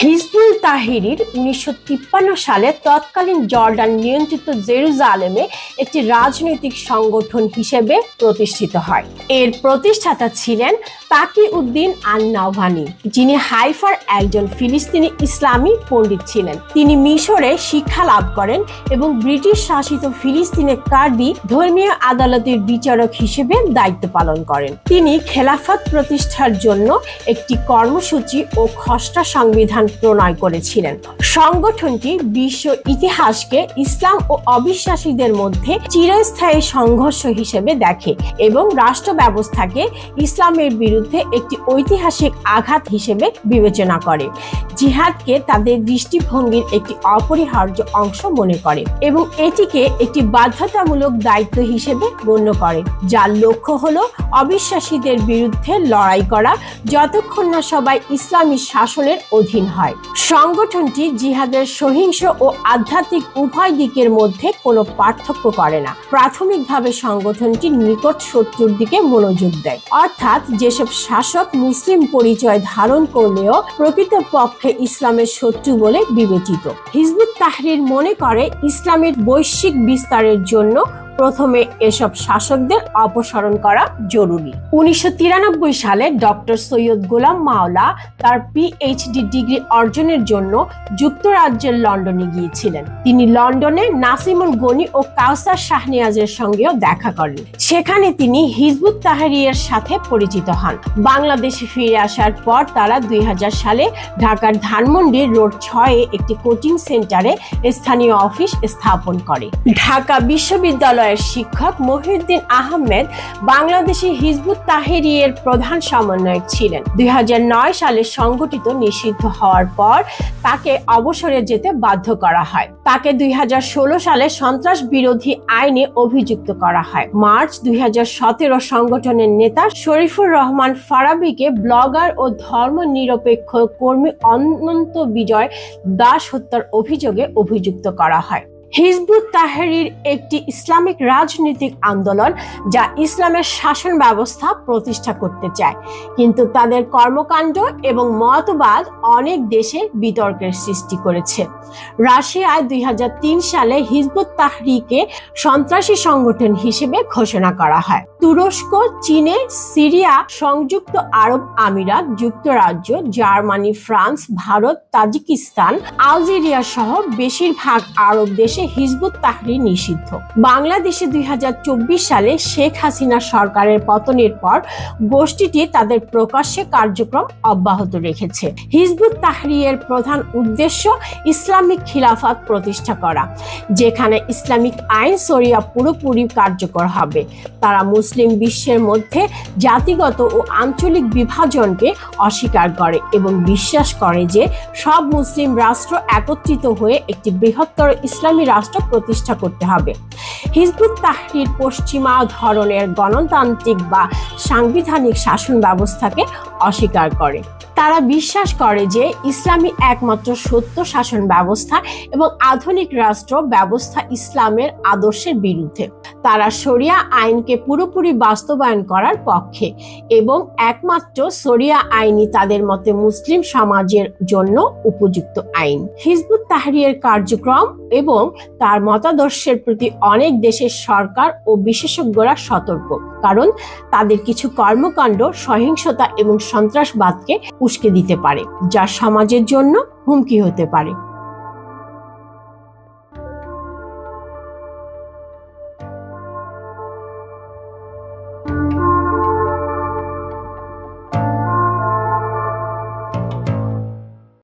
Hizbul Tahrir 1953 সালে তৎকালীন Jordan নিয়ন্ত্রিত জেরুজালেমে একটি রাজনৈতিক সংগঠন হিসেবে প্রতিষ্ঠিত হয়। এর প্রতিষ্ঠাতা ছিলেন তাকিউদ্দিন আন-নাওভানি, যিনি হাইফার একজন ফিলিস্তিনি ইসলামী পণ্ডিত ছিলেন। তিনি মিশরে শিক্ষা লাভ করেন এবং ব্রিটিশ শাসিত ফিলিস্তিনে কার্দি ধর্মীয় আদালতের বিচারক হিসেবে দায়িত্ব পালন করেন। তিনি খেলাফত প্রতিষ্ঠার জন্য একটি কর্মসূচি ও খসড়া সংবিধান প্রণয়ন করেছিলেন। সংগঠনটি বিশ্ব ইতিহাসকে ইসলাম ও অবিশ্বাসীদের মধ্যে চিরস্থায়ী সংঘর্ষ হিসেবে দেখে এবং রাষ্ট্র ব্যবস্থাকে ইসলামের বিরুদ্ধে একটি ঐতিহাসিক আঘাত হিসেবে বিবেচনা করে। জিহাদকে তাদের দৃষ্টিভঙ্গির একটি অপরিহার্য অংশ মনে করে এবং এটিকে একটি বাধ্যতামূলক দায়িত্ব হিসেবে গণ্য করে, যার লক্ষ্য হলো অবিশ্বাসীদের বিরুদ্ধে লড়াই করা যতক্ষণ না সবাই ইসলামী শাসনের অধীন হয়। সংগঠনটি জিহাদের সহিংস ও আধ্যাত্মিক উভয় দিকের মধ্যে কোনো পার্থক্য করে না। প্রাথমিকভাবে সংগঠনটি নিকট শত্রুর দিকে মনোযোগ দেয়, অর্থাৎ যেসব শাসক মুসলিম পরিচয় ধারণ করলেও প্রকৃতপক্ষে ইসলামের শত্রু বলে বিবেচিত। হিজবুত তাহরির মনে করে ইসলামের বৈশ্বিক বিস্তারের জন্য প্রথমে এসব শাসকদের অপসারণ করা জরুরি। 1993 সালে ডক্টর সৈয়দ গোলাম মাওলা তার পিএইচডি ডিগ্রি অর্জনের জন্য যুক্তরাজ্যের লন্ডনে গিয়েছিলেন। তিনি লন্ডনে নাসিমুল গনি ও কাউসার শাহনিয়াজের সঙ্গেও দেখা করেন। সেখানে তিনি হিজবুত তাহরিরের সাথে পরিচিত হন। বাংলাদেশে ফিরে আসার পর তারা 2000 সালে ঢাকার ধানমন্ডি রোড 6-এ একটি কোচিং সেন্টারে স্থানীয় অফিস স্থাপন করে। ঢাকা বিশ্ববিদ্যালয় শিক্ষক মহিউদ্দিন আহমেদ বাংলাদেশে হিজবুত তাহরিরের প্রধান সমন্বয়ক ছিলেন। 2009 সালে সংগঠিত নিষিদ্ধ হওয়ার পর তাকে অবসরে যেতে বাধ্য করা হয়। তাকে 2016 সালে সন্ত্রাস বিরোধী আইনে অভিযুক্ত করা হয়। মার্চ 2017 সংগঠনের নেতা শরীফুর রহমান ফারাবীকে ব্লগার ও ধর্মনিরপেক্ষ কর্মী অনন্ত বিজয় দাস হত্যার অভিযোগে অভিযুক্ত করা হয়। হিজবুত তাহরির একটি ইসলামিক রাজনৈতিক আন্দোলন যা ইসলামের শাসন ব্যবস্থা প্রতিষ্ঠা করতে চায়, কিন্তু তাদের কর্মকাণ্ড এবং মতবাদ অনেক দেশে বিতর্কের সৃষ্টি করেছে। রাশিয়ায় 2003 সালে হিজবুত তাহরিরকে সন্ত্রাসী সংগঠন হিসেবে ঘোষণা করা হয়। তুরস্ক, চীনে, সিরিয়া, সংযুক্ত আরব আমিরাত, যুক্তরাজ্য, Germany, France, Bharat, Tajikistan, Algeria সহ বেশিরভাগ আরব দেশে হিজবুত তাহরির নিষিদ্ধ। বাংলাদেশে 2024 সালে শেখ হাসিনা সরকারের পতনের পর গোষ্ঠীটি তাদের প্রকাশ্যে কার্যক্রম অব্যাহত রেখেছে। হিজবুত তাহরিরের প্রধান উদ্দেশ্য ইসলামিক খিলাফত প্রতিষ্ঠা করা, যেখানে ইসলামিক আইন শরিয়া পুরোপুরি কার্যকর হবে। তারা মুসলিম বিশ্বের মধ্যে জাতিগত ও আঞ্চলিক বিভাজনকে অস্বীকার করে এবং বিশ্বাস করে যে সব মুসলিম রাষ্ট্র একত্রিত হয়ে একটি বৃহত্তর ইসলামী রাষ্ট্র প্রতিষ্ঠা করতে হবে। হিজবুত তাহরির পশ্চিমা ধরনের গণতান্ত্রিক বা সাংবিধানিক শাসন ব্যবস্থাকে অস্বীকার করে। তারা বিশ্বাস করে যে ইসলামী একমাত্র সত্য শাসন ব্যবস্থা এবং আধুনিক রাষ্ট্র ব্যবস্থা ইসলামের আদর্শের বিরুদ্ধে। তারা শরিয়া আইনকে পুরোপুরি বাস্তবায়ন করার পক্ষে এবং একমাত্র শরিয়া আইনই তাদের মতে মুসলিম সমাজের জন্য উপযুক্ত আইন। হিজবুত তাহরিরের কার্যক্রম এবং তার মতাদর্শের প্রতি অনেক দেশের সরকার ও বিশেষজ্ঞরা সতর্ক, কারণ তাদের কিছু কর্মকাণ্ড সহিংসতা এবং সন্ত্রাসবাদকে উস্কে দিতে পারে, যা সমাজের জন্য হুমকি হতে পারে।